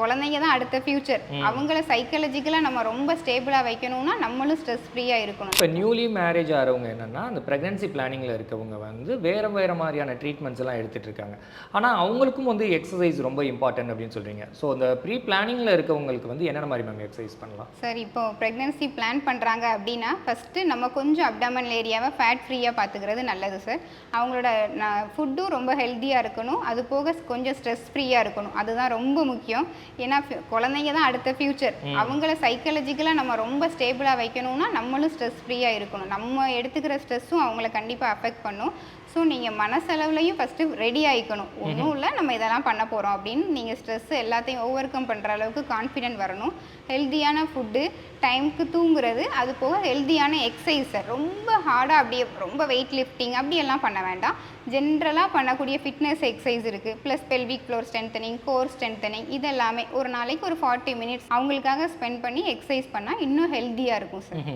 குழந்தைங்க தான் அடுத்த ஃபியூச்சர். அவங்கள சைக்காலஜிக்கலா நம்ம ரொம்ப ஸ்டேபிளா வைக்கணும்னா நம்மளும் ஸ்ட்ரெஸ் ஃப்ரீயா இருக்கணும். இப்போ நியூலி மேரேஜ் ஆகிறவங்க என்னன்னா, அந்த பிரெக்னன்சி பிளானிங்கில் இருக்கவங்க வந்து வேறு மாதிரியான ட்ரீட்மெண்ட்ஸ் எல்லாம் எடுத்துட்டு இருக்காங்க. ஆனால் அவங்களுக்கும் வந்து எக்ஸசைஸ் ரொம்ப இம்பார்ட்டன்ட் அப்படின்னு சொல்றீங்க. ஸோ அந்த ப்ரீ பிளானிங்கில் இருக்கவங்களுக்கு வந்து என்னென்ன மாதிரி மேம் எக்ஸசைஸ் பண்ணலாம்? சார் இப்போ பிரெக்னன்சி பிளான் பண்ணுறாங்க அப்படின்னா ஃபஸ்ட்டு நம்ம கொஞ்சம் அப்டாமன் ஏரியாவை ஃபேட் ஃப்ரீயாக பார்த்துக்கிறது நல்லது சார். அவங்களோட ஃபுட்டும் ரொம்ப ஹெல்த்தியாக இருக்கணும். அது போக கொஞ்சம் ஸ்ட்ரெஸ் ஃப்ரீயாக இருக்கணும். அதுதான் ரொம்ப முக்கியம். ஏன்னா குழந்தைங்க தான் அடுத்த ஃபியூச்சர். அவங்கள சைக்காலஜிக்கலாக நம்ம ரொம்ப ஸ்டேபிளாக வைக்கணும்னா நம்மளும் ஸ்ட்ரெஸ் ஃப்ரீயாக இருக்கணும். நம்ம எடுத்துக்கிற ஸ்ட்ரெஸ்ஸும் அவங்கள கண்டிப்பாக அஃபெக்ட் பண்ணும். ஸோ நீங்கள் மனசளவுலையும் ஃபஸ்ட்டு ரெடி ஆகிக்கணும். ஒன்றும் இல்லை, நம்ம இதெல்லாம் பண்ண போகிறோம் அப்படின்னு நீங்கள் ஸ்ட்ரெஸ் எல்லாத்தையும் ஓவர் கம் பண்ணுற அளவுக்கு கான்ஃபிடென்ட் வரணும். ஹெல்த்தியான ஃபுட்டு, டைமுக்கு தூங்குறது, அது போக ஹெல்த்தியான எக்ஸசைஸை ரொம்ப ஹார்டாக அப்படியே ரொம்ப வெயிட் லிஃப்டிங் அப்படியெல்லாம் பண்ண வேண்டாம். ஜென்ரலாக பண்ணக்கூடிய ஃபிட்னஸ் எக்ஸசைஸ் இருக்குது. Plus pelvic floor strengthening, core strengthening, இதெல்லாமே ஒரு நாளைக்கு ஒரு 40 மினிட்ஸ் அவங்களுக்காக ஸ்பெண்ட் பண்ணி எக்ஸசைஸ் பண்ணால் இன்னும் ஹெல்த்தியாக இருக்கும் சார்.